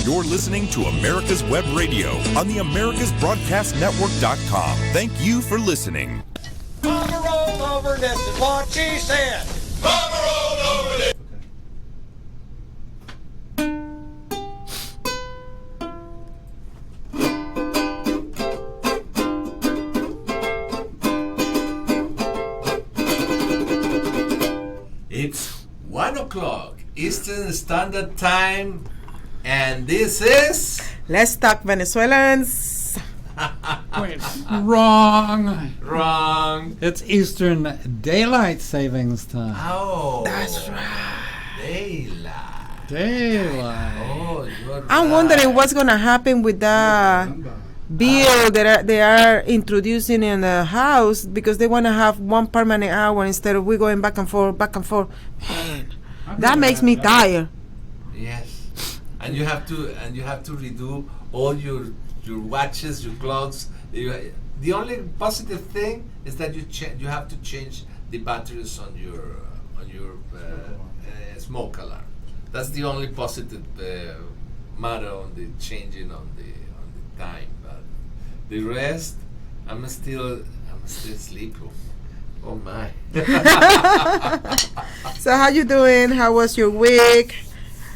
You're listening to America's Web Radio on the AmericasBroadcastNetwork.com. Thank you for listening. Mama rolled over, this is what she said. Mama rolled over this. It's 1 o'clock Eastern Standard Time, and this is Let's Talk Venezuelans. Wait, wrong. Wrong. It's Eastern Daylight Savings Time. Oh, That's right. Daylight. Oh, you're I'm wondering what's going to happen with the bill that they are introducing in the House, because they want to have one permanent hour instead of we going back and forth, back and forth. Man, that makes me tired. Yes, and you have to redo all your watches, your clocks. The only positive thing is that you have to change the batteries on your smoke alarm. That's the only positive matter on the changing on the time. But the rest, I'm still sleepy. Oh my. So how you doing? How was your week?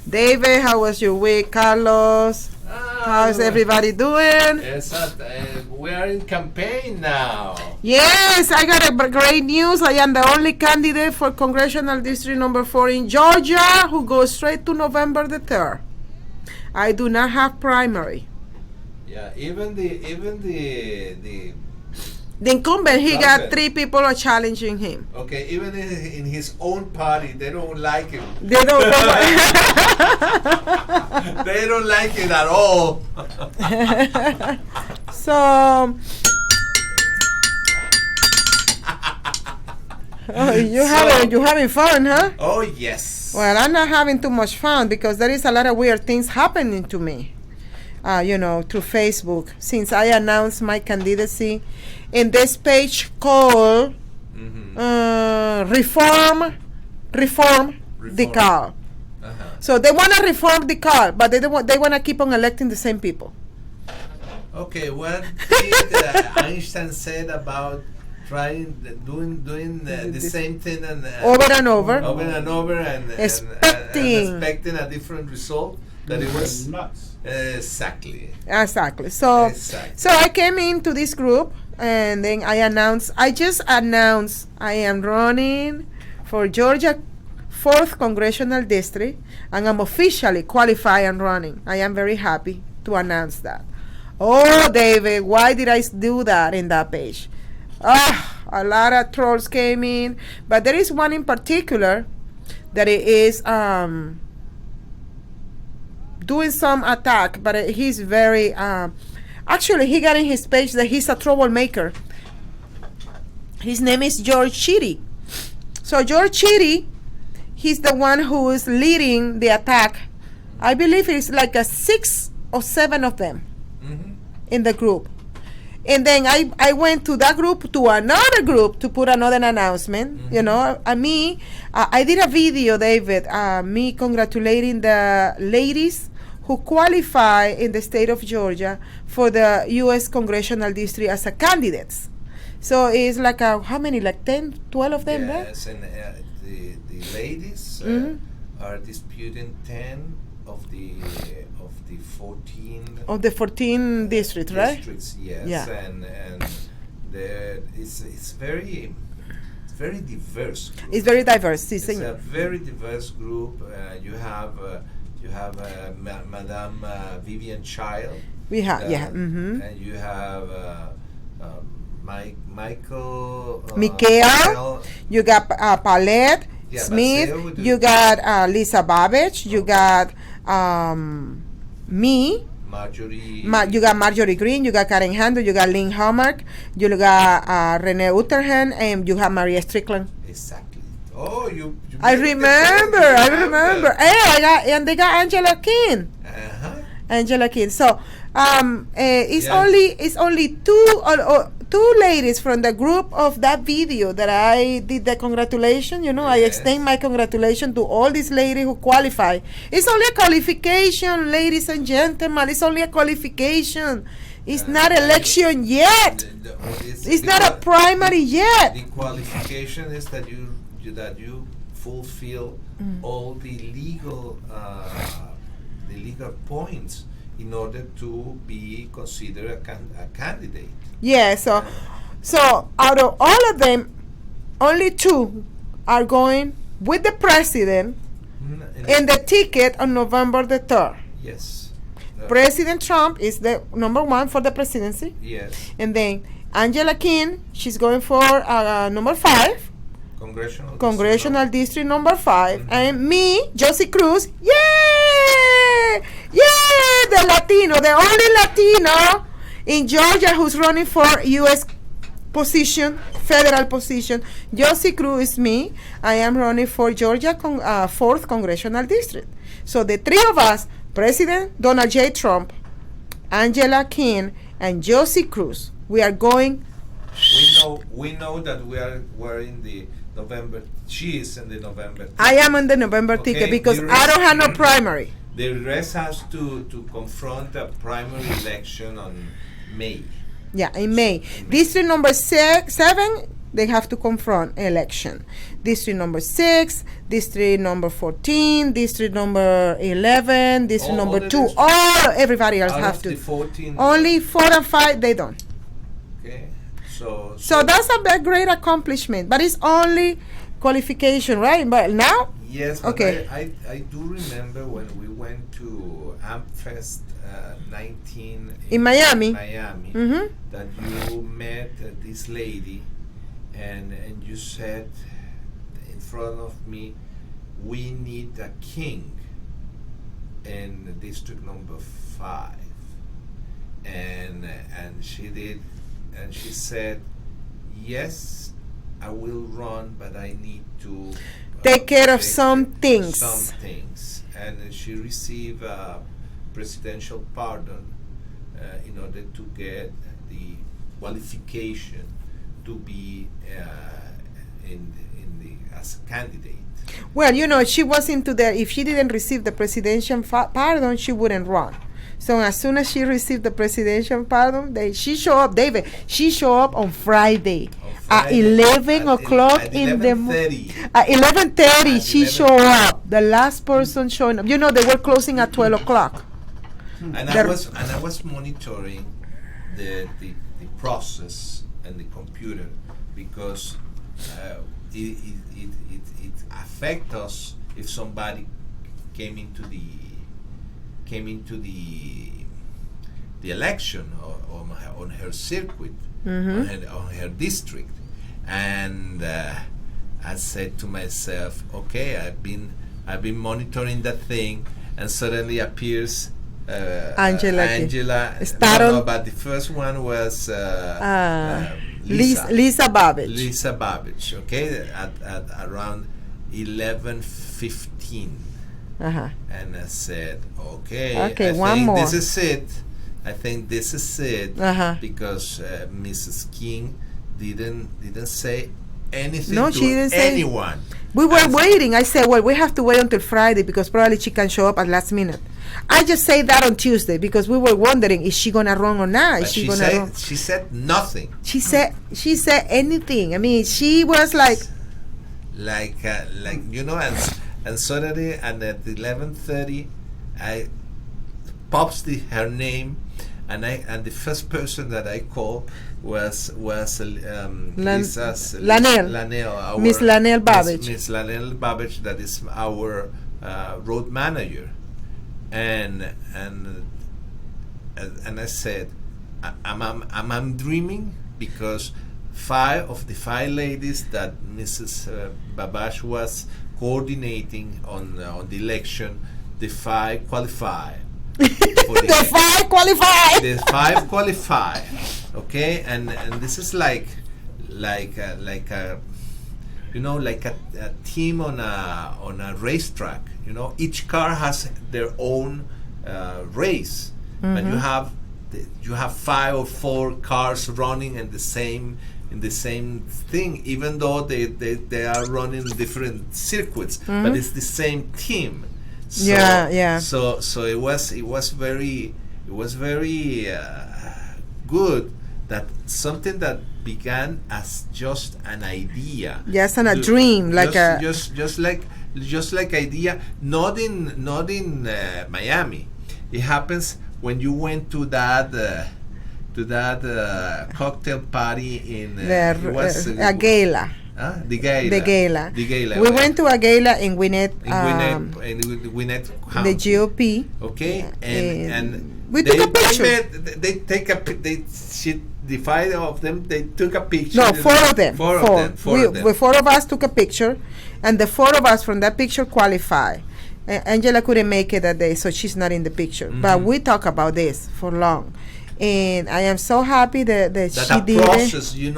David, how was your week? Carlos, how's everybody doing? We are in campaign now. Yes, I got great news. I am the only candidate for Congressional District Number 4 in Georgia who goes straight to November the 3rd. I do not have primary. Yeah, even the The incumbent, he got Incumbent. 3 people are challenging him. okay, even in his own party, they don't like him. They don't They don't like it at all. So, you having fun, huh? Oh yes. Well, I'm not having too much fun because there is a lot of weird things happening to me, through Facebook since I announced my candidacy in this page called Reform the Car. Uh-huh. So they want to reform the car, but they want to keep on electing the same people. Okay, what did Einstein said about doing the same thing and Over and over. and expecting a different result? That it was nuts. Exactly. So Exactly. so I came into this group and then I just announced I am running for Georgia 4th Congressional District, and I'm officially qualified and running. I am very happy to announce that. Oh, David, why did I do that in that page? A lot of trolls came in, but there is one in particular that it is doing some attack, but he's very actually he got in his page that he's a troublemaker. His name is George Chitty. So George Chitty, he's the one who is leading the attack. I believe it's like a 6 or 7 of them in the group. And then I went to that group, to another group, to put another announcement. I did a video, David, me congratulating the ladies who qualify in the state of Georgia for the U.S. Congressional District as a candidates. So it's like how many, like 10, 12 of them, right? Yes, and the ladies are disputing 10 of the 14 Of the 14 districts, right? districts, yes. Yeah. And it's very diverse group. It's very diverse. It's a very diverse group. You have Madame Vivian Child. We have, And you have Michael. Mikael. You got Paulette Smith. Baseo, You got Lisa Babbage. You got me. Marjorie. You got Marjorie Green. You got Karen Handel. You got Lynn Hallmark. You got Renee Utterhan, and you have Maria Strickland. Exactly. Oh, you I made it remember. Hey, they got Angela King. Uh-huh. Angela King. So it's Yeah. only two two ladies from the group of that video that I did the congratulations. I Yes. extend my congratulations to all these ladies who qualify. It's only a qualification, ladies and gentlemen. It's only a qualification. It's not election yet. It's not a primary yet. The qualification is that you fulfill all the legal points in order to be considered a candidate. Yeah, so out of all of them, only two are going with the president in the ticket on November the 3rd. Yes. President Trump is the number one for the presidency. Yes. And then Angela King, she's going for number 5. Congressional district number 5. And me, Johsie Cruz, yay! Yay! The only Latino in Georgia who's running for U.S. position, federal position. Johsie Cruz is me. I am running for Georgia 4th Congressional District. So the three of us, President Donald J. Trump, Angela King, and Johsie Cruz, we are going. We know that we're in the November. She is in the November. I am on the November ticket because I don't have no primary. The rest has to confront a primary election on May. Yeah, in May. District number 7, they have to confront election. District number 6, district number 14, district number 11, district number 2. Everybody else have to. 14, only 4 and 5 they don't. Okay, so that's a great accomplishment, but it's only qualification, right? But now. Yes, but okay. I do remember when we went to AmpFest 19 in Miami, that you met this lady and you said in front of me, we need a king in district number 5, and she did, and she said, yes, I will run, but I need to take care of some things. And she received a presidential pardon in order to get the qualification to be as a candidate. Well, she was into there. If she didn't receive the presidential pardon, she wouldn't run. So as soon as she received the presidential pardon, she showed up, David. She showed up on Friday. At 11 o'clock in the morning. At 11:30, she showed up. The last person showing up. They were closing at 12 o'clock. And I was monitoring the process and the computer because it affects us if somebody came into the election or on her circuit, on her district, and I said to myself, okay, I've been monitoring that thing, and suddenly appears Angela. But the first one was Lisa Babbage. Lisa Babbage, okay, at around 11:15. And I said, okay, I think more. This is it. I think this is it because Mrs. King didn't say anything no, to she didn't anyone. We were waiting. I said, well, we have to wait until Friday because probably she can show up at last minute. I just say that on Tuesday because we were wondering, is she gonna run or not? But she said nothing. She said anything. I mean, she was like and suddenly, and at 11:30, I pops her name, and the first person that I called was Lanelle, Miss Lanelle Babbage. Miss Lanelle Babbage, that is our road manager, and I said, I'm dreaming because 5 of the 5 ladies that Mrs. Babbage was coordinating on the election, the 5 qualify. The 5 qualify. The 5 qualify. Okay, and this is like a team on a racetrack. Each car has their own race, but you have you have 5 or 4 cars running in the same thing, even though they are running different circuits, but it's the same team. So, Yeah. So it was very good that something that began as just an idea. Yes, and a dream, like just like idea. Not in Miami. It happens when you went to that cocktail party in a gala. The gala. The gala. We went to a gala in Gwinnett. Gwinnett County. The GOP. Okay, and we took a picture. The 5 of them, they took a picture. No, 4 of them. Four of them. The 4 of us took a picture, and the 4 of us from that picture qualify. Angela couldn't make it that day, so she's not in the picture. But we talk about this for long, and I am so happy that she did process, it.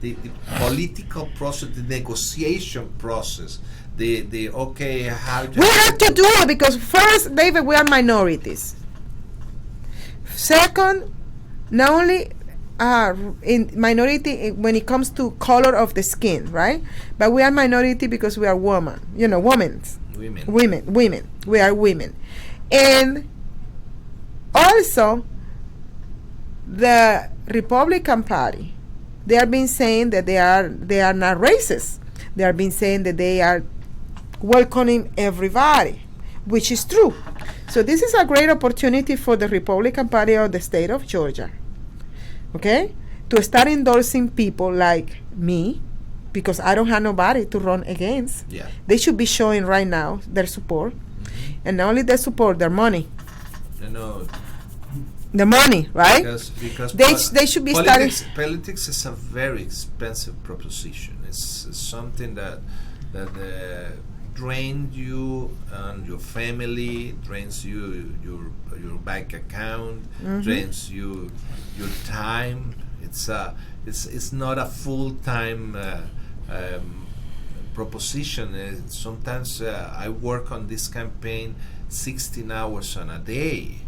The political process, the negotiation process, we have to do it because first, David, we are minorities. Second, not only in minority when it comes to color of the skin, right? But we are minority because we are women. Women. We are women, and also the Republican Party. They are being saying that they are not racist. They are being saying that they are welcoming everybody, which is true. So this is a great opportunity for the Republican Party of the state of Georgia, okay, to start endorsing people like me, because I don't have nobody to run against. Yeah. They should be showing right now their support, and not only their support, their money. The money, right? Because they should be Politics is a very expensive proposition. It's something that drains you and your family, drains you your bank account, drains you your time. It's not a full-time proposition. Sometimes I work on this campaign 16 hours on a day.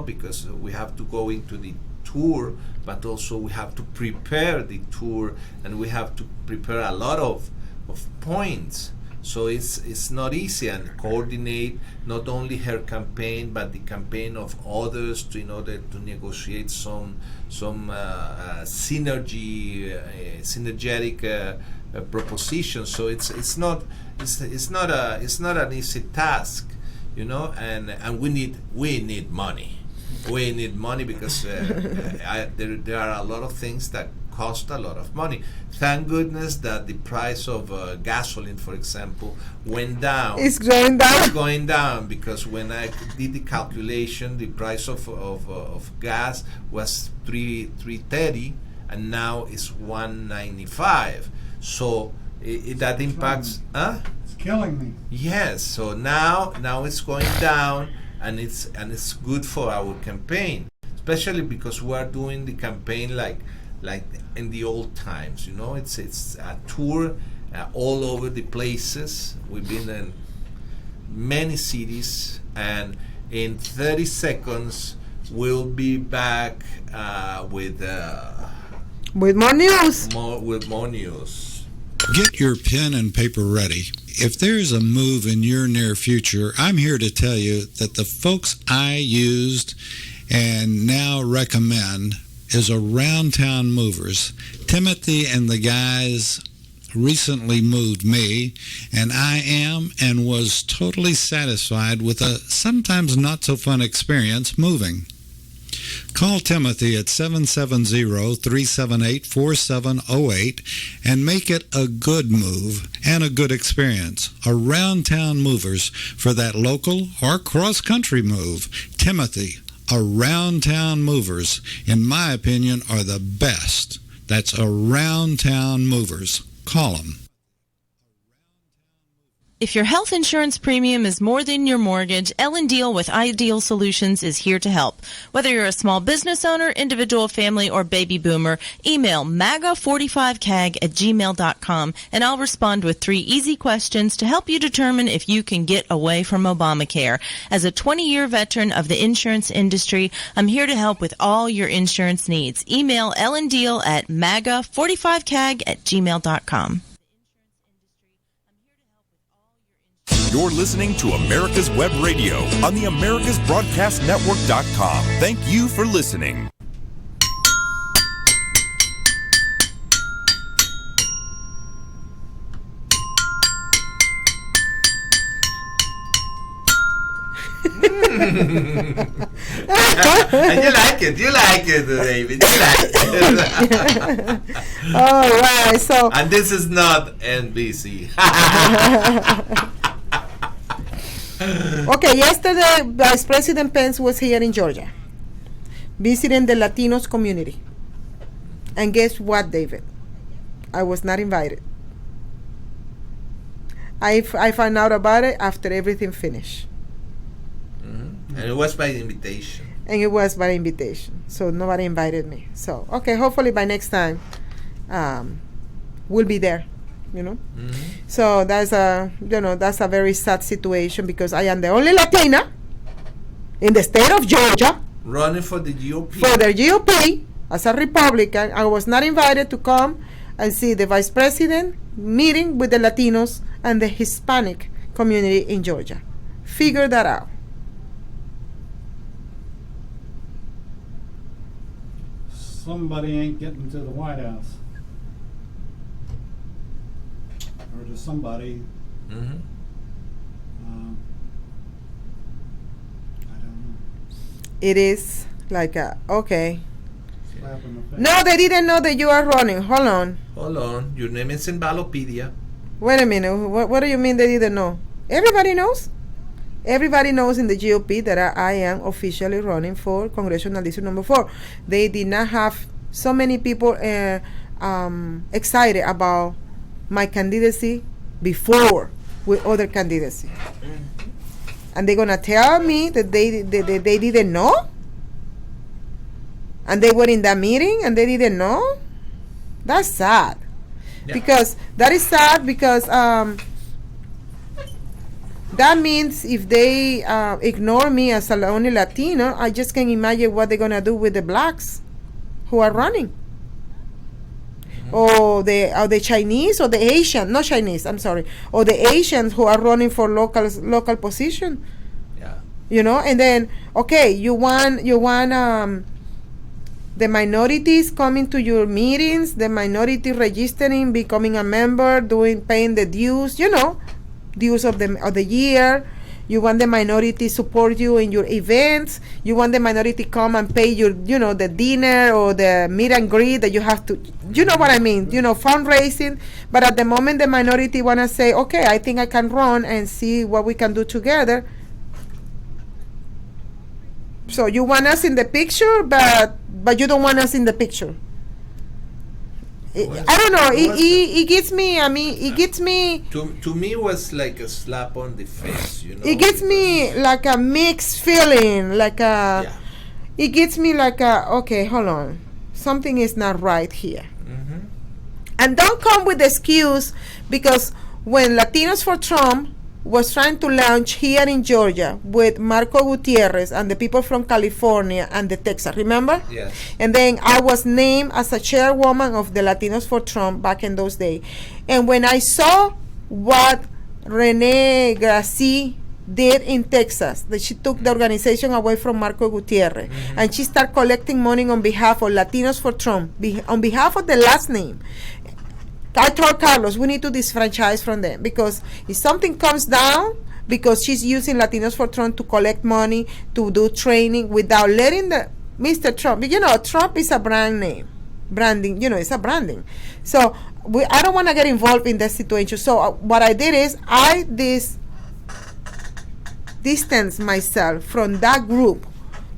Because we have to go into the tour, but also we have to prepare the tour, and we have to prepare a lot of points. So it's not easy, and coordinate not only her campaign but the campaign of others in order to negotiate some synergetic propositions. So it's not an easy task. And we need money. We need money because there are a lot of things that cost a lot of money. Thank goodness that the price of gasoline, for example, went down. It's going down. It's going down because when I did the calculation, the price of gas was $3.30, and now it's $1.95. So that impacts. Killing me. Yes, so now it's going down, and it's good for our campaign, especially because we are doing the campaign like in the old times. It's a tour all over the places. We've been in many cities, and in 30 seconds we'll be back with more news. With more news. Get your pen and paper ready. If there's a move in your near future, I'm here to tell you that the folks I used and now recommend is Around Town Movers. Timothy and the guys recently moved me, and I am and was totally satisfied with a sometimes not so fun experience moving. Call Timothy at 770-378-4708 and make it a good move and a good experience. Around Town Movers for that local or cross-country move. Timothy, Around Town Movers, in my opinion, are the best. That's Around Town Movers. Call them. If your health insurance premium is more than your mortgage, Ellen Deal with Ideal Solutions is here to help. Whether you're a small business owner, individual family, or baby boomer, email maga45cag@gmail.com and I'll respond with 3 easy questions to help you determine if you can get away from Obamacare. As a 20-year veteran of the insurance industry, I'm here to help with all your insurance needs. Email Ellen Deal at maga45cag@gmail.com. You're listening to America's Web Radio on the AmericasBroadcastNetwork.com. Thank you for listening. And you like it, David. You like it. All right, so. And this is not NBC. Okay, yesterday Vice President Pence was here in Georgia visiting the Latinos community. And guess what, David? I was not invited. I found out about it after everything finished. Mm-hmm. And it was by invitation. And it was by invitation. So nobody invited me. So, okay, hopefully by next time we'll be there. Mm-hmm. So that's a very sad situation because I am the only Latina in the state of Georgia running for the GOP. For the GOP as a Republican. I was not invited to come and see the Vice President meeting with the Latinos and the Hispanic community in Georgia. Figure that out. Somebody ain't getting to the White House. Or to somebody. Mm-hmm. I don't know. It is like okay. Slap in the face. No, they didn't know that you are running. Hold on. Your name is in Balopedia. Wait a minute. What do you mean they didn't know? Everybody knows. Everybody knows in the GOP that I am officially running for Congressional District Number 4. They did not have so many people excited about my candidacy before with other candidacy. And they're gonna tell me that they didn't know, and they were in that meeting and they didn't know. That's sad. Yeah. Because that is sad because that means if they ignore me as a only Latino, I just can imagine what they're gonna do with the blacks who are running. Or the Chinese or the Asian, not Chinese, I'm sorry, or the Asians who are running for local position. Yeah. And then okay, you want the minorities coming to your meetings, the minority registering, becoming a member, paying the dues, dues of the year. You want the minority support you in your events. You want the minority come and pay your, the dinner or the meet and greet that you have to, you know what I mean, fundraising. But at the moment the minority want to say, okay, I think I can run and see what we can do together. So you want us in the picture, but you don't want us in the picture. I don't know. It gets me. It gets me. To me, it was like a slap on the face. It gets me like a mixed feeling. It gets me like okay, hold on. Something is not right here. Mm-hmm. And don't come with the excuse because when Latinos for Trump was trying to launch here in Georgia with Marco Gutierrez and the people from California and the Texas, remember? Yes. And then I was named as a chairwoman of the Latinos for Trump back in those days. And when I saw what Renee Gracie did in Texas, that she took the organization away from Marco Gutierrez, and she started collecting money on behalf of Latinos for Trump, on behalf of the last name. I told Carlos we need to disfranchise from them because if something comes down because she's using Latinos for Trump to collect money to do training without letting the Mr. Trump, Trump is a branding, it's a branding. So I don't want to get involved in that situation. So what I did is distance myself from that group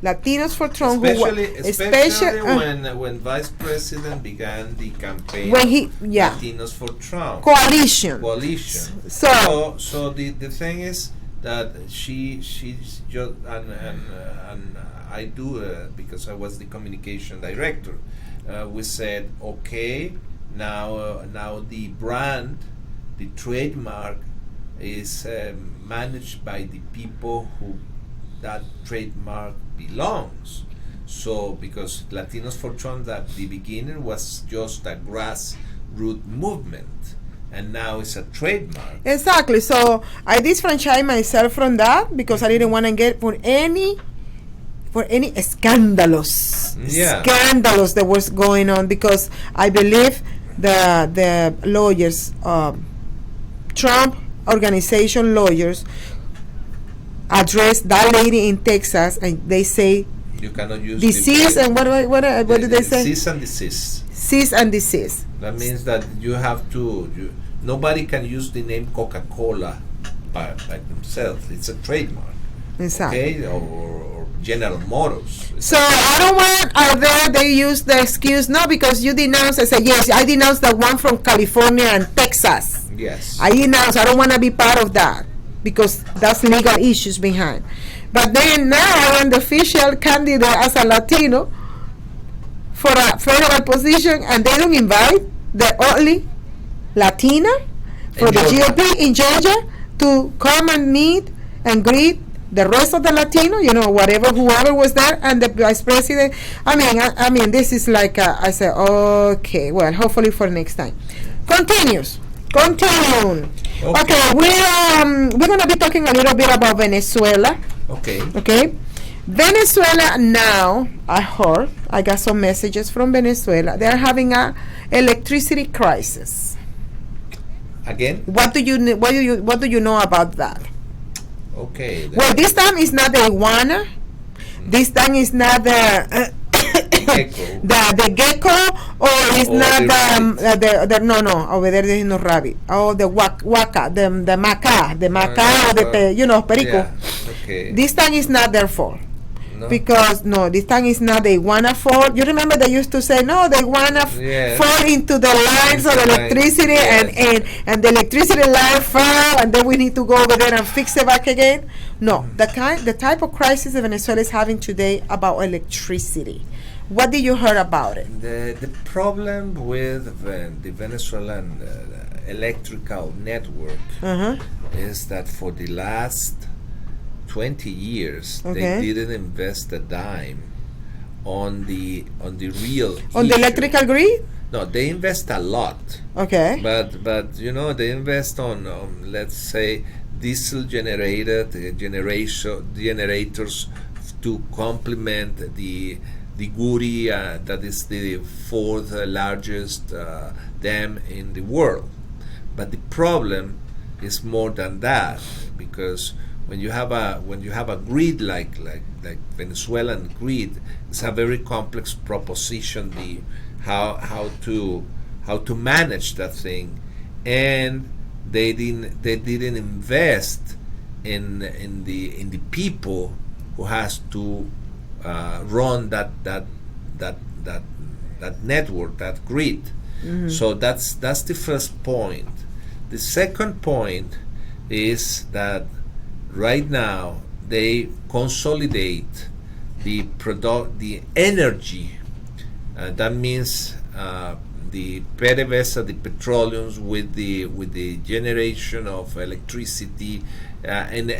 Latinos for Trump, especially when Vice President began the campaign, when he Latinos for Trump coalition. So the thing is that she's just and I do because I was the communication director. We said, okay, now the brand, the trademark is managed by the people who that trademark belongs. So because Latinos for Trump at the beginning was just a grassroots movement, and now it's a trademark. Exactly. So I disfranchised myself from that because I didn't want to get for any scandalous that was going on, because I believe the lawyers, Trump organization lawyers, addressed that lady in Texas, and they say you cannot use disease and what did they say? Cease and desist. Cease and desist. That means that you have to. Nobody can use the name Coca-Cola by themselves. It's a trademark. Exactly. Okay, or General Motors. So I don't want they use the excuse, no, because you denounce. I said yes, I denounce the one from California and Texas. Yes. I denounce. I don't want to be part of that because that's legal issues behind. But then now I am the official candidate as a Latino for a federal position, and they don't invite the only Latina for the GOP in Georgia to come and meet and greet the rest of the Latino, whoever was there, and the vice president. I mean, this is like I said, okay, well, hopefully for next time. Continue. Okay, we're gonna be talking a little bit about Venezuela. Okay. Venezuela now, I got some messages from Venezuela. They're having a electricity crisis. Again? What do you know about that? Okay. Well, this time it's not the iguana. This time it's not the gecko. the gecko, or it's not the no over there is no rabbit. Oh, the waka, the maca, or the perico. Yeah. Okay. This time is not their fault. No. Because this time is not the iguana fault. You remember they used to say, no, the iguana fall into the lines of electricity, and the electricity line fell, and then we need to go over there and fix it back again. No, the type of crisis that Venezuela is having today about electricity. What did you hear about it? The problem with the Venezuelan electrical network is that for the last 20 years they didn't invest a dime on the real on the electrical grid. No, they invest a lot. Okay. But they invest on let's say diesel generators to complement the Guri, that is the fourth largest dam in the world. But the problem is more than that, because when you have a grid like Venezuelan grid, it's a very complex proposition. How to manage that thing, and they didn't invest in the people who has to run that network, that grid. So that's the first point. The second point is that right now they consolidate the energy. That means the PDVSA, the petroleums, with the generation of electricity, and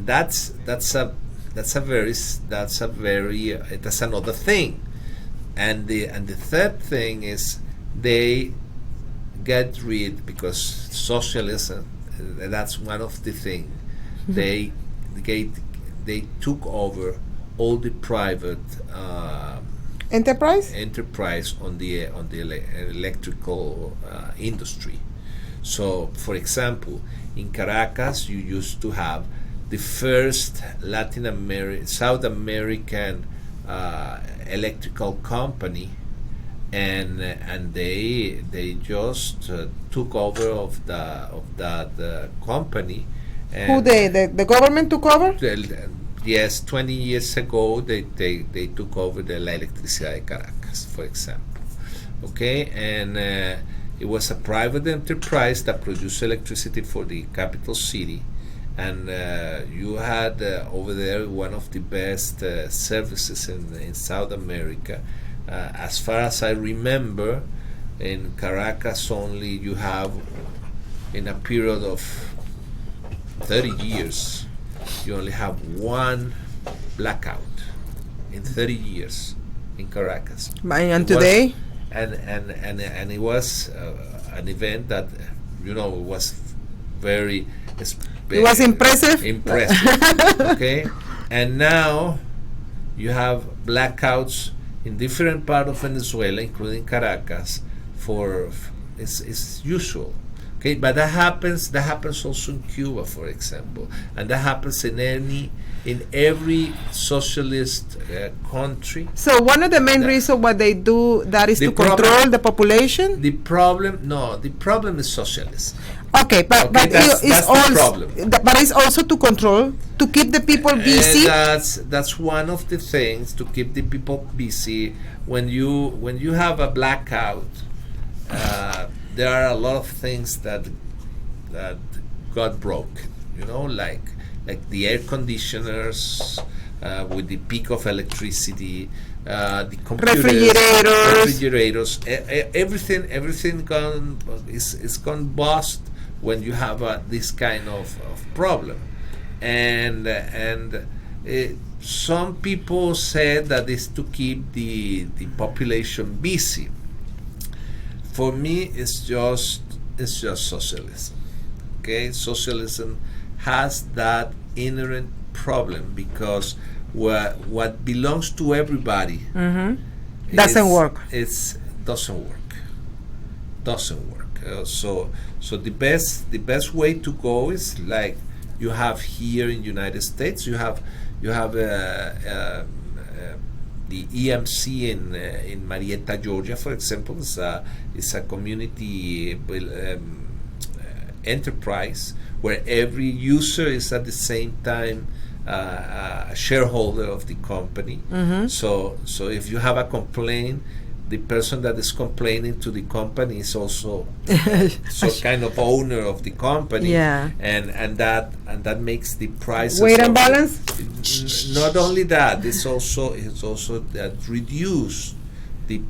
that's another thing. And the third thing is they get rid, because socialism, that's one of the things. They took over all the private enterprise on the electrical industry. So, for example, in Caracas, you used to have the first South American electrical company, and they just took over of that company. Who the government took over? yes, 20 years ago they took over the La Electricidad de Caracas, for example. Okay, and it was a private enterprise that produced electricity for the capital city, and you had over there one of the best services in South America. As far as I remember, in Caracas only you have, in a period of 30 years, you only have one blackout in 30 years in Caracas. And today? And it was an event that, was very... It was impressive? Impressive, okay? And now you have blackouts in different parts of Venezuela, including Caracas, it's usual. Okay, but that happens also in Cuba, for example, and that happens in every socialist country. So one of the main reasons why they do that is to control the population. The problem is socialism. Okay, but that's also the problem. But it's also to control, to keep the people busy. That's one of the things, to keep the people busy. When you have a blackout, there are a lot of things that got broken. Like the air conditioners with the peak of electricity, the computers, refrigerators, everything is gone bust when you have this kind of problem. And some people said that it's to keep the population busy. For me, it's just socialism. Okay, socialism has that inherent problem, because what belongs to everybody doesn't work. Doesn't work. So the best way to go is like you have here in United States. You have the EMC in Marietta, Georgia, for example, is a community enterprise where every user is at the same time a shareholder of the company. So if you have a complaint, the person that is complaining to the company is also kind of owner of the company. Yeah. And that makes the prices weight and balance. Not only that, it's also that reduce the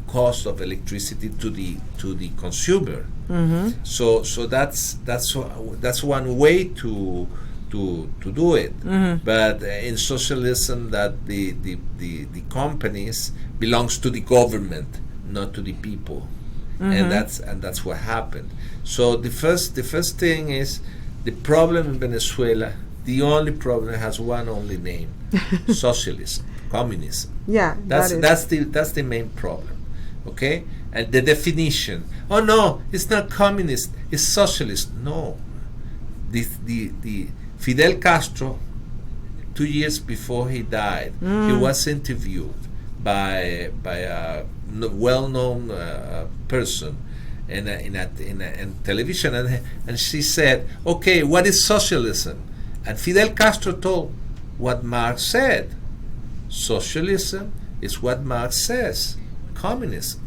cost of electricity to the consumer. So that's one way to do it. But in socialism, that the companies belongs to the government, not to the people, and that's what happened. So the first thing is the problem in Venezuela. The only problem has one only name: socialism, communism. Yeah, that's the main problem. Okay, and the definition. Oh no, it's not communist. It's socialist. No, the Fidel Castro, 2 years before he died, he was interviewed by a well-known person in television, and she said, "Okay, what is socialism?" And Fidel Castro told what Marx said: socialism is what Marx says, communism.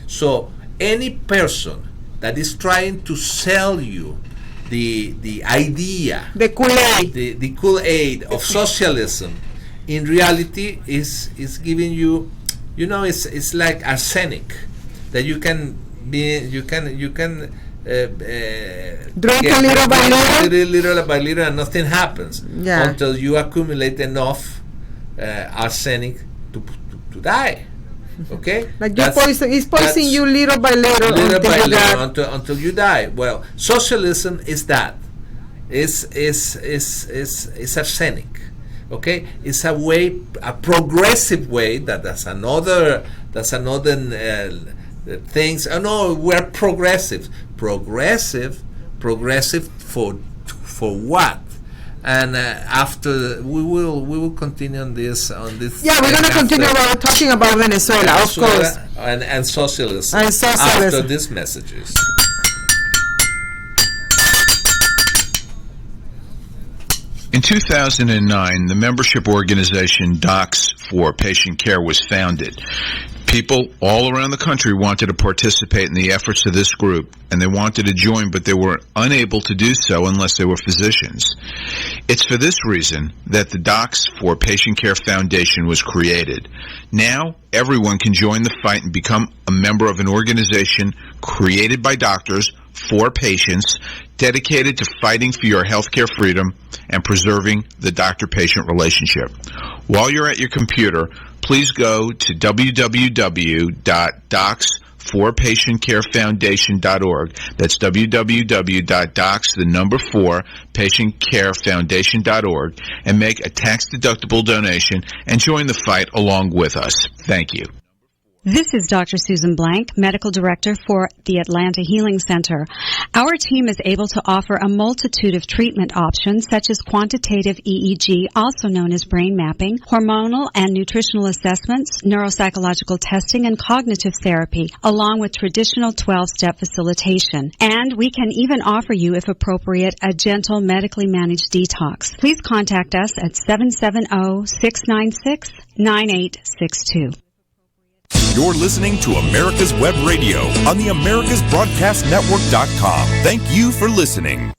So any person that is trying to sell you the idea, the Kool-Aid, the Kool-Aid of socialism, in reality is giving you, it's like arsenic that you can drink a little by little, and nothing happens until you accumulate enough arsenic to die. Okay, like it's poison you little by little until you die. Well, socialism is that. It's arsenic. Okay, it's a progressive way. That's another things. Oh no, we're progressive. Progressive for what? And after we will continue on this. Yeah, we're gonna continue talking about Venezuela, of course, and socialism. After these messages. In 2009, the membership organization Docs for Patient Care was founded. People all around the country wanted to participate in the efforts of this group, and they wanted to join, but they were unable to do so unless they were physicians. It's for this reason that the Docs for Patient Care Foundation was created. Now, everyone can join the fight and become a member of an organization created by doctors for patients, dedicated to fighting for your healthcare freedom and preserving the doctor-patient relationship. While you're at your computer, please go to www.docs4patientcarefoundation.org. That's www.docs4patientcarefoundation.org and make a tax-deductible donation and join the fight along with us. Thank you. This is Dr. Susan Blank, Medical Director for the Atlanta Healing Center. Our team is able to offer a multitude of treatment options such as quantitative EEG, also known as brain mapping, hormonal and nutritional assessments, neuropsychological testing, and cognitive therapy, along with traditional 12-step facilitation. And we can even offer you, if appropriate, a gentle medically managed detox. Please contact us at 770-696-9862. You're listening to America's Web Radio on the AmericasBroadcastNetwork.com. Thank you for listening.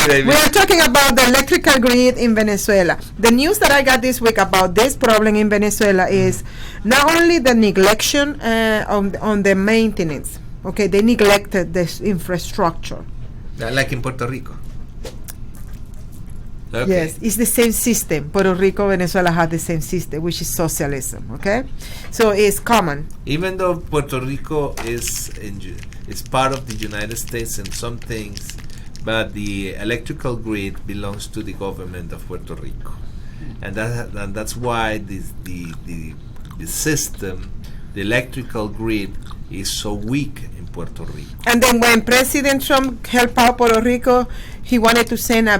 Okay, we are talking about the electrical grid in Venezuela. The news that I got this week about this problem in Venezuela is not only the neglection on the maintenance. Okay, they neglected this infrastructure. Like in Puerto Rico. Okay. Yes, it's the same system. Puerto Rico, Venezuela have the same system, which is socialism. Okay, so it's common. Even though Puerto Rico is part of the United States in some things, but the electrical grid belongs to the government of Puerto Rico, and that's why the system, the electrical grid, is so weak in Puerto Rico. And then when President Trump helped out Puerto Rico, he wanted to send a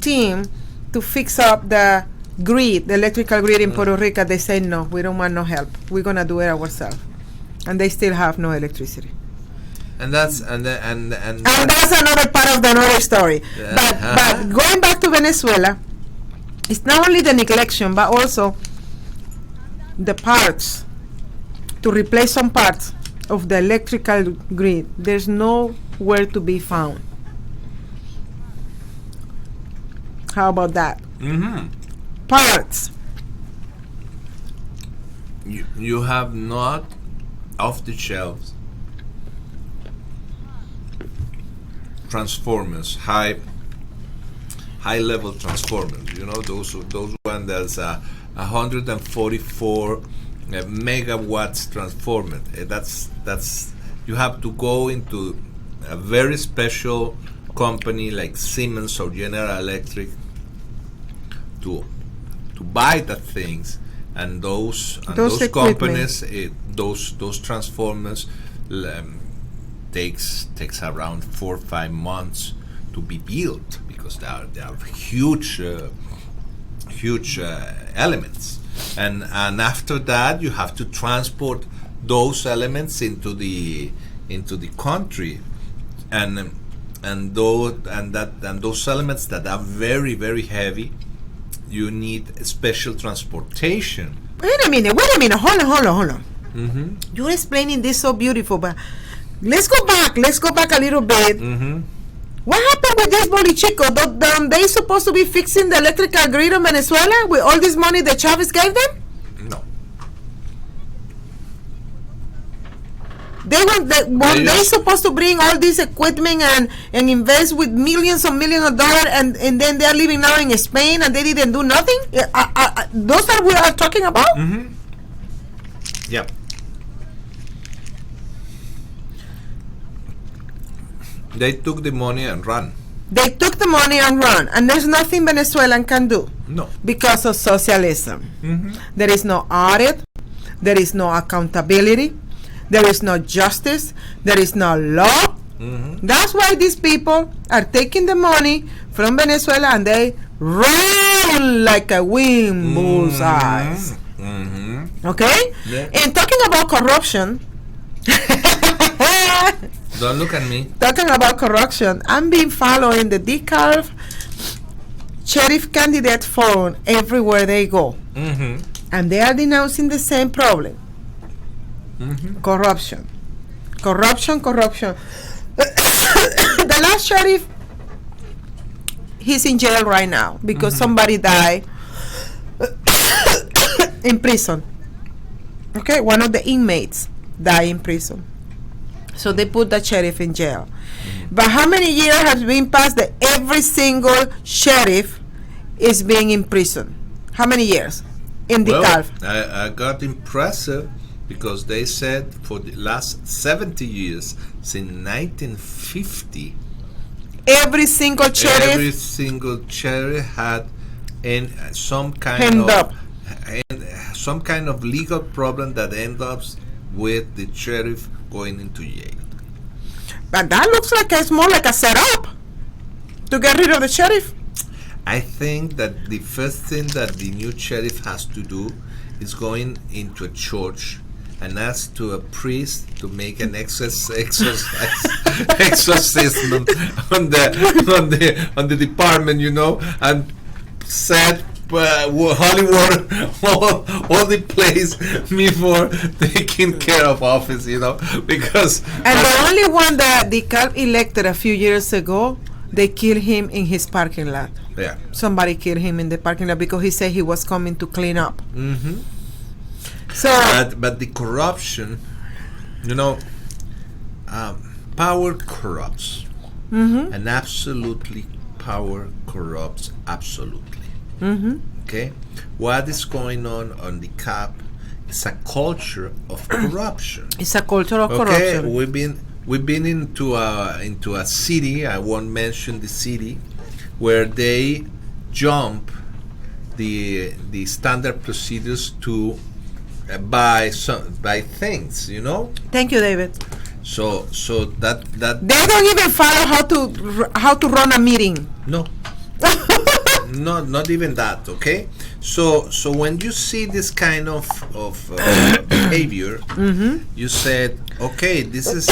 team to fix up the grid, the electrical grid in Puerto Rico. They said, no, we don't want no help. We're going to do it ourselves. And they still have no electricity. And that's and that's another part of the another story. But going back to Venezuela, it's not only the neglection, but also the parts, to replace some parts of the electrical grid. There's nowhere to be found. How about that? Mm-hmm. Parts. You have not off the shelves transformers, high level transformers. You know, those one that's 144 megawatts transformer. That's you have to go into a very special company like Siemens or General Electric to buy the things, and those companies, those transformers takes around 4 or 5 months to be built, because they are huge elements. And after that, you have to transport those elements into the country, and those elements that are very, very heavy, you need special transportation. Wait a minute, hold on. Mm-hmm. You're explaining this so beautiful, but let's go back a little bit. Mm-hmm. What happened with this bolichico? They supposed to be fixing the electrical grid in Venezuela with all this money that Chavez gave them? No. They supposed to bring all this equipment and invest with millions of dollars, and then they are living now in Spain and they didn't do nothing? Those are we are talking about? Mm-hmm. Yep. They took the money and ran. And there's nothing Venezuelan can do. No. Because of socialism. Mm-hmm. There is no audit. There is no accountability. There is no justice. There is no law. Mm-hmm. That's why these people are taking the money from Venezuela and they run like a wind bullseye. Mm-hmm. Okay? Yeah. And talking about corruption, Don't look at me. talking about corruption, I'm been following the DeKalb sheriff candidate forum everywhere they go. Mm-hmm. And they are denouncing the same problem. Mm-hmm. Corruption. Corruption. The last sheriff, he's in jail right now because somebody died in prison. Okay, one of the inmates died in prison. So they put the sheriff in jail. But how many years has been passed that every single sheriff is being in prison? How many years in DeKalb? I got impressive because they said for the last 70 years, since 1950, Every single sheriff every single sheriff had some kind hand of up. some kind of legal problem that ends up with the sheriff going into jail. But that looks like it's more like a setup to get rid of the sheriff. I think that the first thing that the new sheriff has to do is going into a church and ask to a priest to make an exorcism on the department, and set holy water all the place before taking care of office, because And the only one that DeKalb elected a few years ago, they killed him in his parking lot. yeah. Somebody killed him in the parking lot because he said he was coming to clean up. Mm-hmm. So But the corruption, power corrupts, and absolutely power corrupts absolutely. Okay, what is going on the CAP is a culture of corruption. it's a culture of Okay, corruption. we've been into a city. I won't mention the city, where they jump the standard procedures to buy things. Thank you, David. So that They don't even follow how to run a meeting. no. No, not even that. Okay, so when you see this kind of behavior, you said, okay, this is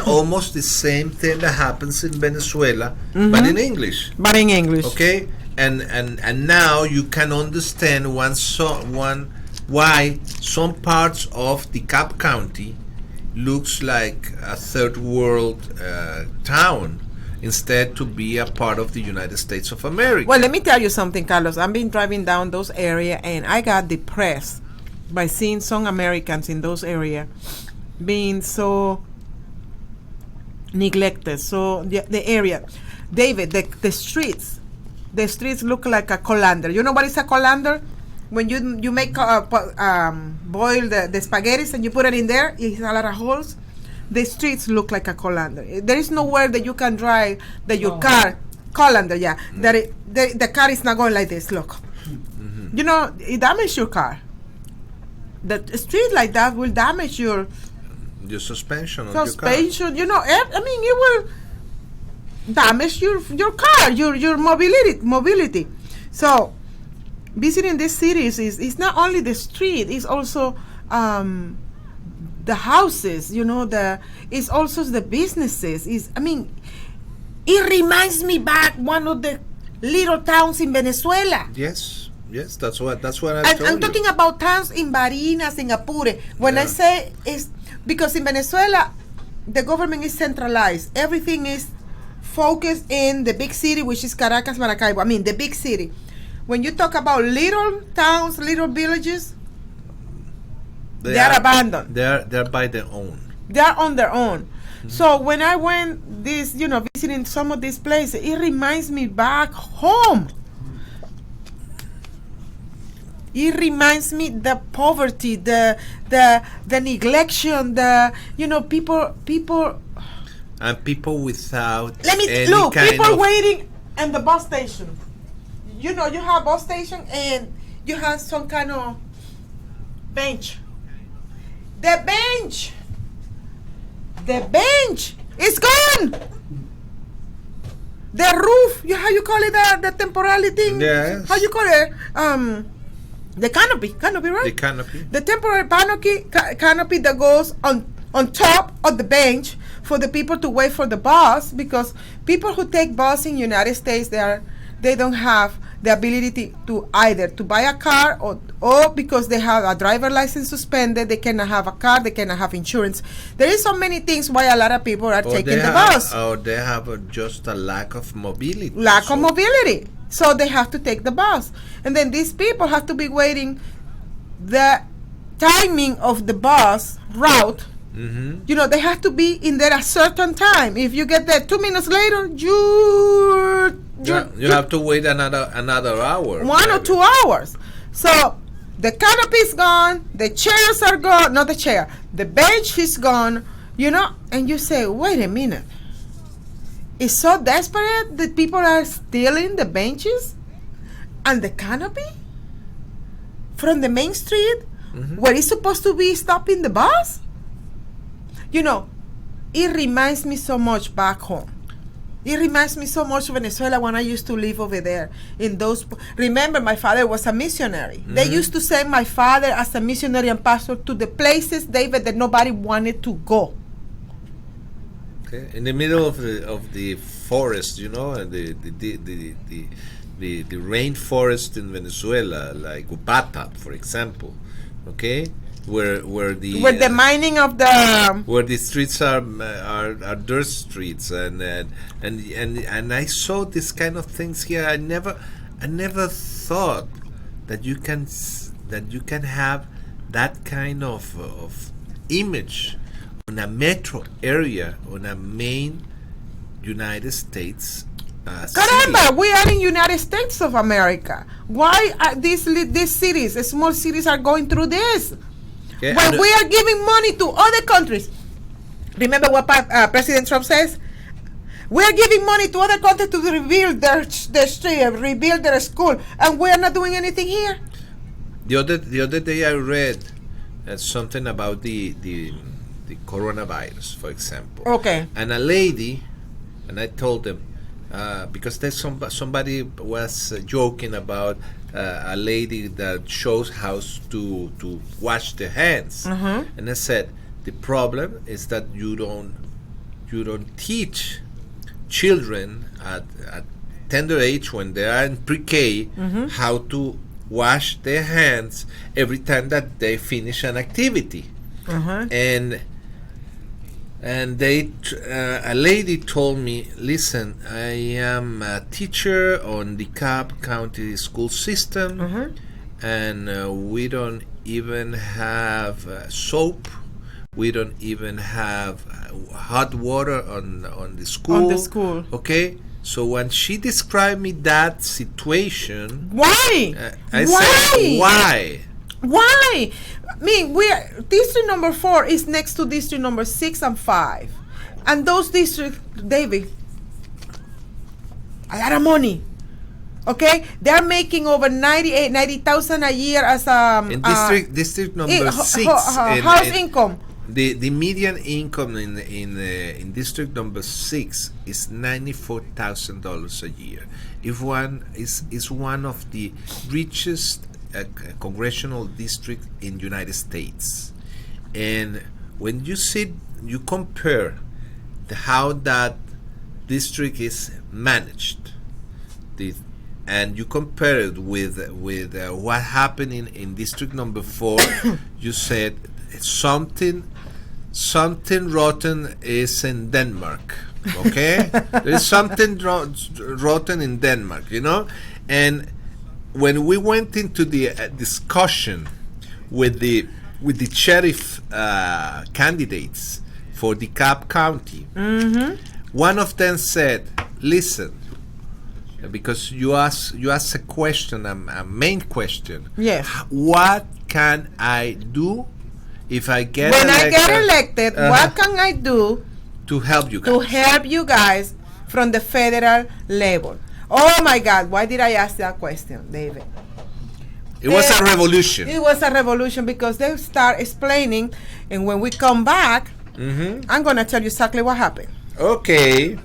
almost the same thing that happens in Venezuela, but in English. But in English. Okay, and now you can understand why some parts of the Cap County looks like a third world town, instead to be a part of the United States of America. Well, let me tell you something, Carlos. I've been driving down those areas, and I got depressed by seeing some Americans in those areas being so neglected. So the area, David, the streets look like a colander. You know what is a colander? When you make boil the spaghettis and you put it in there, it's a lot of holes. The streets look like a colander. There is nowhere that you can drive that your car colander, that the car is not going like this. Look, it damages your car. The street like that will damage your suspension of suspension. It will damage your car, your mobility. So visiting these cities is not only the street; it's also the houses, it's also the businesses. It reminds me back one of the little towns in Venezuela. Yes, that's what I'm talking about towns in Barinas, in Apure. When I say it's because in Venezuela, the government is centralized. Everything is focused in the big city, which is Caracas, Maracaibo. The big city. When you talk about little towns, little villages, they are abandoned. They're by their own. They are on their own. So when I went visiting some of these places, it reminds me back home. It reminds me the poverty, the neglection, people. And people without. People waiting at the bus station. You have bus station and you have some kind of bench. The bench is gone. The roof, how you call it, the temporary thing? Yes. How you call it? The canopy, right? The canopy. The temporary canopy that goes on top of the bench for the people to wait for the bus, because people who take bus in United States, they don't have the ability to either to buy a car or because they have a driver license suspended, they cannot have a car, they cannot have insurance. There is so many things why a lot of people are taking the bus. Or they have just a lack of mobility. So they have to take the bus. And then these people have to be waiting the timing of the bus route. Mm-hmm. They have to be in there a certain time. If you get there 2 minutes later, you have to wait another hour. 1 or 2 hours. So the canopy is gone, the chairs are gone, not the chair, the bench is gone, and you say, wait a minute. It's so desperate that people are stealing the benches and the canopy from the main street where it's supposed to be stopping the bus? It reminds me so much back home. It reminds me so much of Venezuela when I used to live over there. Remember, my father was a missionary. They used to send my father as a missionary and pastor to the places, David, that nobody wanted to go. Okay. In the middle of the forest, the rainforest in Venezuela, like Upata, for example. Okay. Where the mining of the where the streets are dirt streets, and I saw this kind of things here. I never thought that you can have that kind of image on a metro area, on a main United States. Caramba, we are in United States of America. Why are these cities, small cities, are going through this? Okay, when we are giving money to other countries. Remember what President Trump says? We are giving money to other countries to rebuild their street, rebuild their school, and we are not doing anything here. The other day I read something about the coronavirus, for example. Okay. And a lady, and I told them, because there's somebody was joking about a lady that shows how to wash their hands, and I said the problem is that you don't teach children at tender age, when they are in pre-K, how to wash their hands every time that they finish an activity. And a lady told me, listen, I am a teacher on the Cobb County school system, and we don't even have soap. We don't even have hot water on the school. On the school. Okay? So when she described me that situation... Why? I said, why? Why? I mean, district number 4 is next to district number 6 and 5. And those districts, David, a lot of money. Okay? They're making over 90,000 a year as in district number 6. House income. The median income in district number 6 is $94,000 a year. If one is one of the richest congressional district in United States, and when you compare how that district is managed, and you compare it with what happened in district number 4, you said something rotten is in Denmark. Okay, there is something rotten in Denmark, and when we went into the discussion with the sheriff candidates for the Cobb County, one of them said, "Listen, because you asked a question, a main question. Yes. What can I do if I get when elected? I get elected? What can I do to help you guys? To help you guys from the federal level?" Oh my God, why did I ask that question, David? It was a revolution. It was a revolution because they start explaining, and when we come back, I'm going to tell you exactly what happened. Okay.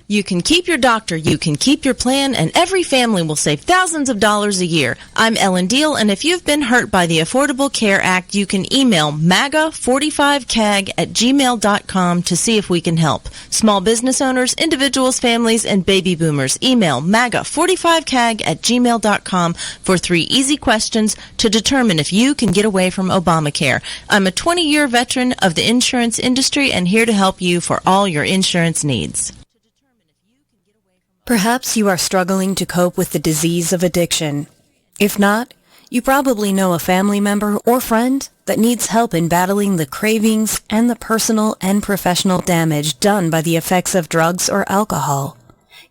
You can keep your doctor, you can keep your plan, and every family will save thousands of dollars a year. I'm Ellen Deal, and if you've been hurt by the Affordable Care Act, you can email MAGA45CAG@gmail.com to see if we can help. Small business owners, individuals, families, and baby boomers, email MAGA45CAG@gmail.com for 3 easy questions to determine if you can get away from Obamacare. I'm a 20-year veteran of the insurance industry and here to help you for all your insurance needs. Perhaps you are struggling to cope with the disease of addiction. If not, you probably know a family member or friend that needs help in battling the cravings and the personal and professional damage done by the effects of drugs or alcohol.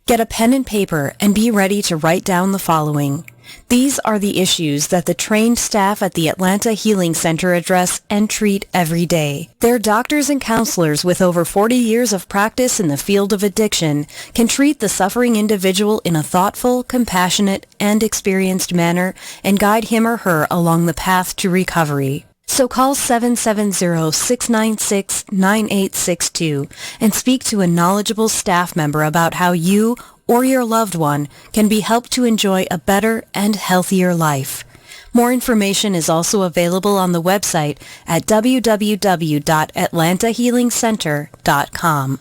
Get a pen and paper and be ready to write down the following. These are the issues that the trained staff at the Atlanta Healing Center address and treat every day. Their doctors and counselors with over 40 years of practice in the field of addiction can treat the suffering individual in a thoughtful, compassionate, and experienced manner and guide him or her along the path to recovery. So call 770-696-9862 and speak to a knowledgeable staff member about how you or your loved one can be helped to enjoy a better and healthier life. More information is also available on the website at www.atlantahealingcenter.com.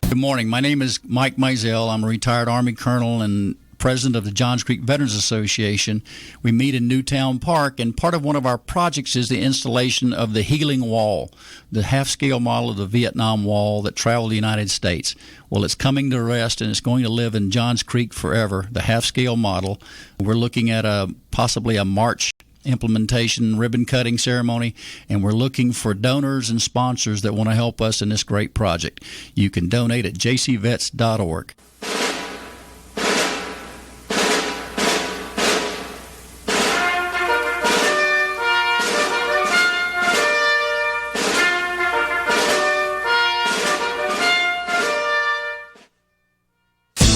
Good morning. My name is Mike Mizell. I'm a retired Army colonel and president of the Johns Creek Veterans Association. We meet in Newtown Park, and part of one of our projects is the installation of the Healing Wall, the half-scale model of the Vietnam Wall that traveled the United States. Well, it's coming to rest, and it's going to live in Johns Creek forever, the half-scale model. We're looking at possibly a March implementation ribbon cutting ceremony, and we're looking for donors and sponsors that want to help us in this great project. You can donate at jcvets.org.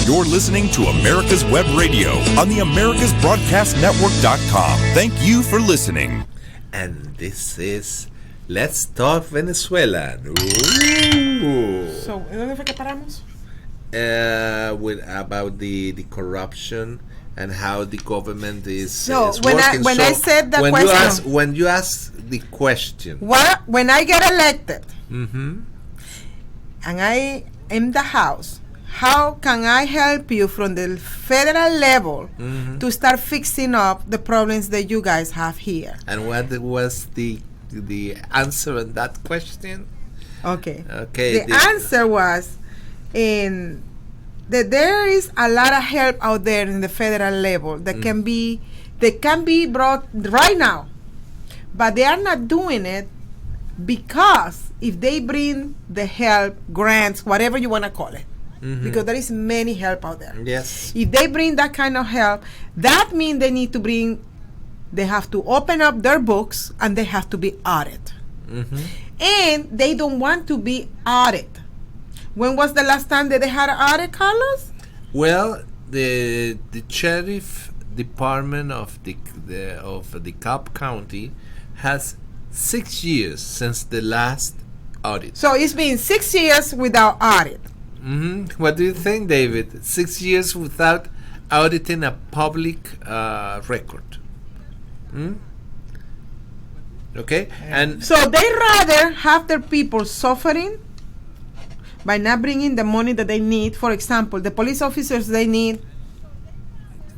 You're listening to America's Web Radio on the AmericasBroadcastNetwork.com. Thank you for listening. And this is Let's Talk Venezuelan. Ooh. So, ¿en dónde fue que paramos? About the corruption and how the government is, So, is when working. I said the when question, when you ask the question, when I get elected mm-hmm. and I am the House, how can I help you from the federal level mm-hmm. to start fixing up the problems that you guys have here? And what was the answer on that question? Okay. Okay. The answer was that there is a lot of help out there in the federal level that can be brought right now, but they are not doing it because if they bring the help, grants, whatever you want to call it. Mm-hmm. Because there is many help out there. Yes. If they bring that kind of help, that means they have to open up their books and they have to be audited. Mm-hmm. And they don't want to be audited. When was the last time that they had an audit, Carlos? Well, the sheriff department of the Cobb County has 6 years since the last audit. So it's been 6 years without audit. Mm-hmm. What do you think, David? 6 years without auditing a public record. Okay, and so they rather have their people suffering by not bringing the money that they need. For example, the police officers, they need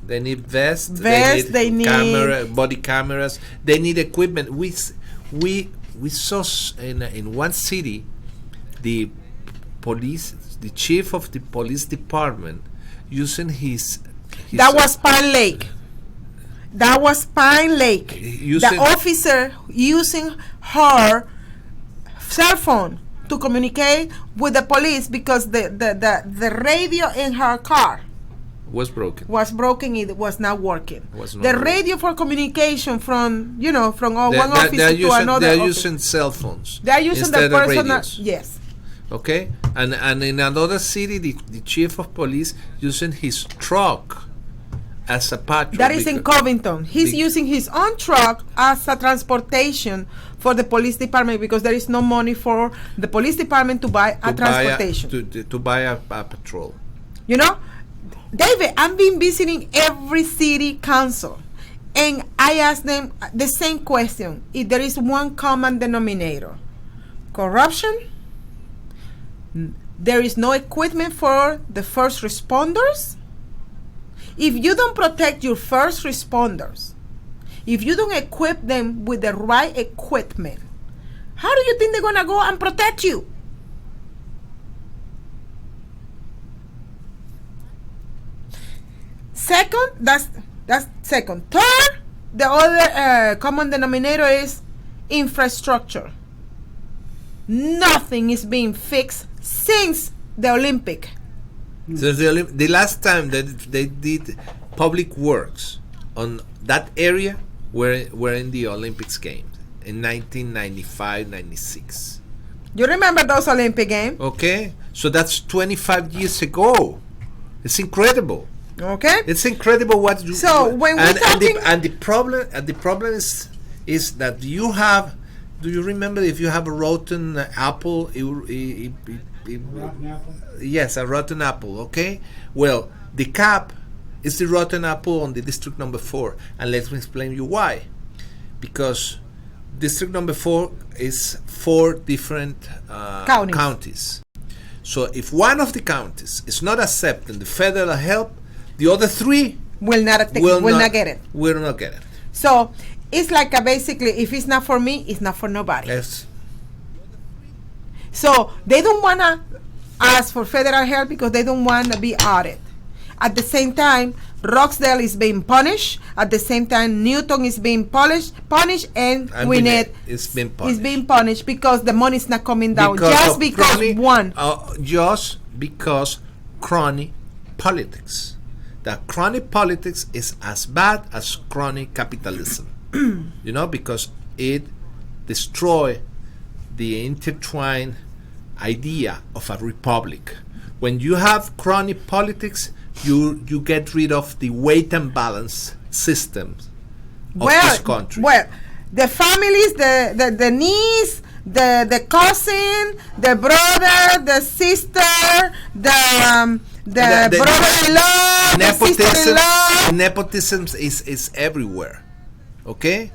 vests, they need body cameras, they need equipment. We saw in one city the chief of the police department using his that was Pine Lake. That was Pine Lake. The officer using her cell phone to communicate with the police because the radio in her car was broken. It was not working. The radio for communication from one office to another. They're using cell phones. They're using the personal. Yes. Okay, And in another city, the chief of police using his truck as a patrol. That is in Covington. He's using his own truck as a transportation for the police department because there is no money for the police department to buy a transportation. To buy a patrol. You know, David, I've been visiting every city council, and I ask them the same question. If there is one common denominator, corruption, there is no equipment for the first responders. If you don't protect your first responders, if you don't equip them with the right equipment, how do you think they're going to go and protect you? Second, that's second. Third, the other common denominator is infrastructure. Nothing is being fixed since the Olympic. So the last time that they did public works on that area were in the Olympics games in 1995-96. You remember those Olympic games? Okay, so that's 25 years ago. It's incredible. Okay, it's incredible what you. So when we're talking, the problem is that you have. Do you remember if you have a rotten apple? Rotten apple? Yes, a rotten apple. Okay. Well, the cap is the rotten apple on the district number 4, and let me explain you why. Because district number 4 is 4 different counties. So if one of the counties is not accepting the federal help, the other 3 will not get it. Will not get it. So it's like basically, if it's not for me, it's not for nobody. Yes. So they don't want to ask for federal help because they don't want to be audited. At the same time, Roxdale is being punished. At the same time, Newton is being punished, and Gwinnett is being punished because the money is not coming down just because crony politics. That crony politics is as bad as crony capitalism. You know, because it destroys the intertwined idea of a republic. When you have crony politics, you get rid of the weight and balance systems of this country. Well, the families, the niece, the cousin, the brother, the sister, the brother-in-law, the sister-in-law. Nepotism is everywhere. Okay,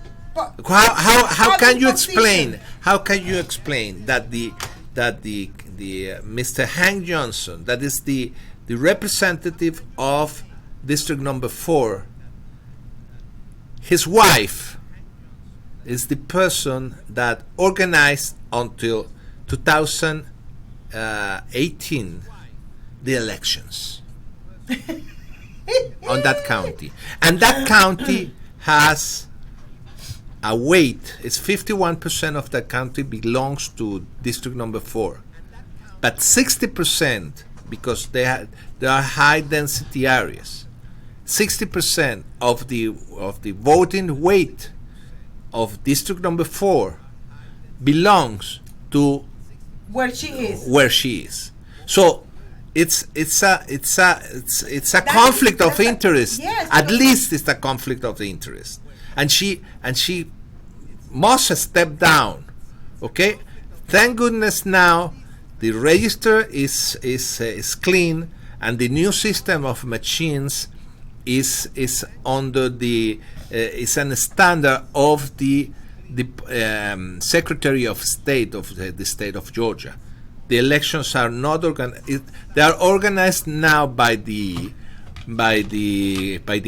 how can you explain? How can you explain that the Mr. Hank Johnson, that is the representative of District Number 4, his wife is the person that organized until 2018 the elections on that county, and that county has a weight. It's 51% of the county belongs to District Number 4, but 60%, because they are high density areas, 60% of the voting weight of District Number 4 belongs to where she is. So it's a conflict of interest. Yes, at least it's a conflict of interest. And she must step down. Okay, thank goodness now the register is clean, and the new system of machines is under the is an standard of the Secretary of State of the state of Georgia. The elections are not organized. They are organized now by the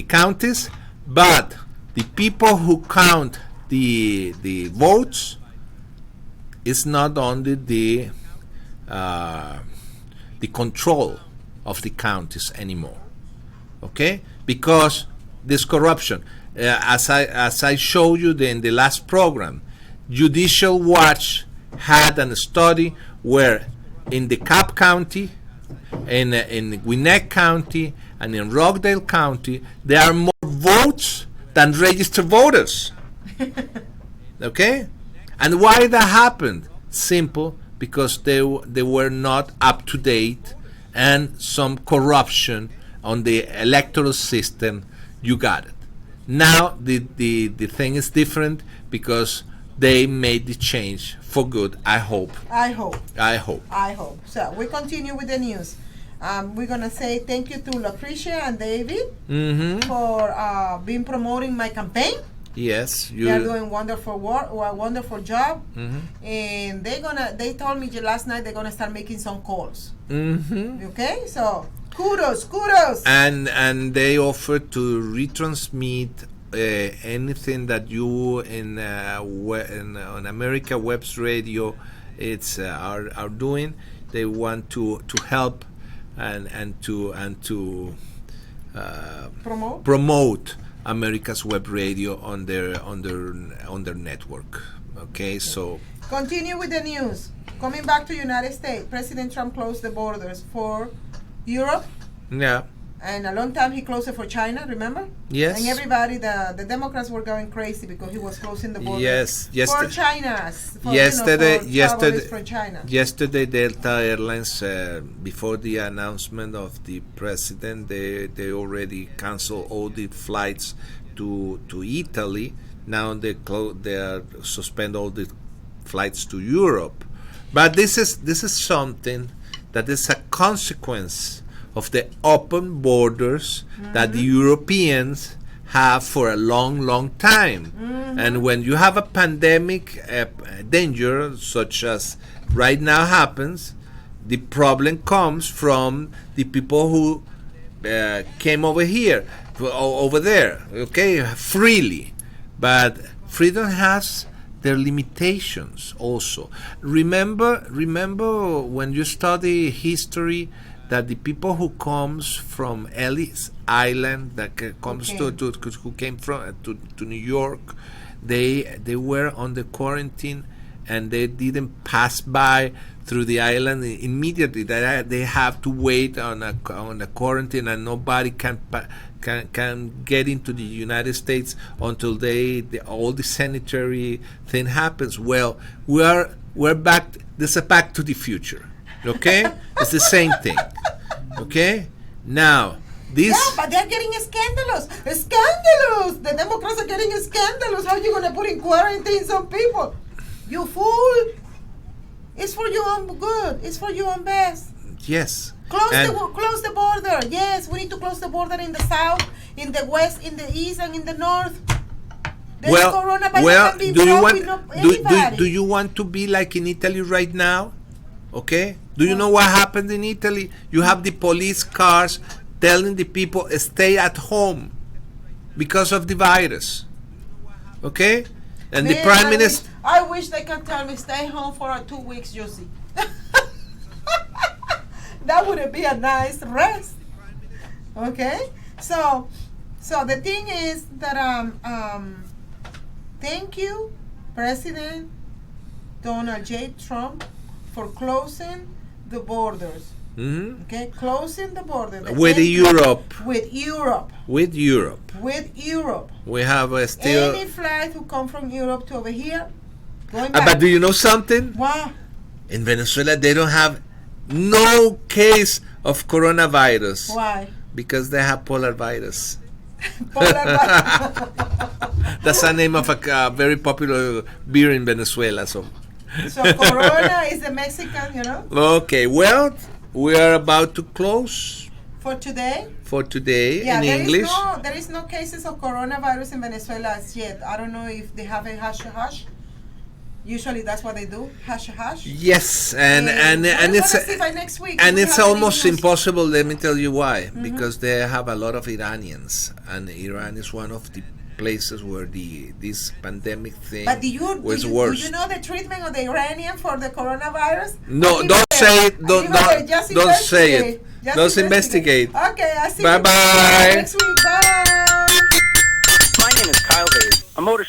counties, but the people who count the votes is not under the control of the counties anymore. Okay, because this corruption, as I showed you in the last program, Judicial Watch had a study where in the Cobb County, in Gwinnett County, and in Rockdale County, there are more votes than registered voters. Okay? And why that happened? Simple, because they were not up to date, and some corruption on the electoral system. You got it. Now the thing is different because they made the change for good. I hope. So we continue with the news. We're gonna say thank you to Lucretia and David for being promoting my campaign. Yes, they're doing wonderful work, a wonderful job, and they told me last night they're gonna start making some calls. Okay, so kudos. And they offer to retransmit anything that you in on America Web's radio are doing. They want to help and to promote America's Web Radio on their network. Okay, so continue with the news. Coming back to United States, President Trump closed the borders for Europe. Yeah. And a long time he closed it for China, remember? Yes. And everybody, the Democrats were going crazy because he was closing the borders for China. Yesterday, from China. Yesterday, Delta Airlines, before the announcement of the president, they already canceled all the flights to Italy. Now they suspend all the flights to Europe. But this is something that is a consequence of the open borders that the Europeans have for a long time. And when you have a pandemic danger, such as right now happens, the problem comes from the people who came over there, okay, freely. But freedom has their limitations also. Remember when you study history, that the people who comes from Ellis Island, that comes who came from to New York, they were on the quarantine, and they didn't pass by through the island immediately. They have to wait on a quarantine, and nobody can get into the United States until all the sanitary thing happens. Well, we're back. This is back to the future. Okay, it's the same thing. Okay, now this. Yeah, but they're getting scandalous. The Democrats are getting scandalous. How are you gonna put in quarantine some people? You fool! It's for your own good. It's for your own best. Yes. Close the border. Yes, we need to close the border in the south, in the west, in the east, and in the north. Do you want to be like in Italy right now? Okay? Do you know what happened in Italy? You have the police cars telling the people stay at home because of the virus. Okay? And the prime minister. I wish they could tell me stay home for 2 weeks, Johsie. That would be a nice rest. Okay? So the thing is that thank you, President Donald J. Trump, for closing the borders. Okay, closing the border with Europe. We have still any flight who come from Europe to over here going back. But do you know something? What? In Venezuela, they don't have no case of coronavirus. Why? Because they have polar virus. That's the name of a very popular beer in Venezuela. So Corona is the Mexican, you know. Okay, well, we are about to close for today. In English. There is no cases of coronavirus in Venezuela as yet. I don't know if they have a hash. Usually that's what they do, hash. Yes, and it's by next week. And it's almost impossible. Let me tell you why. Because they have a lot of Iranians, and Iran is one of the places where this pandemic thing was worse. Do you know the treatment of the Iranian for the coronavirus? No, don't say it. Don't say it. Just investigate. Okay, I see. Bye bye. Next week. Bye. My name is Kyle Hayes, a motor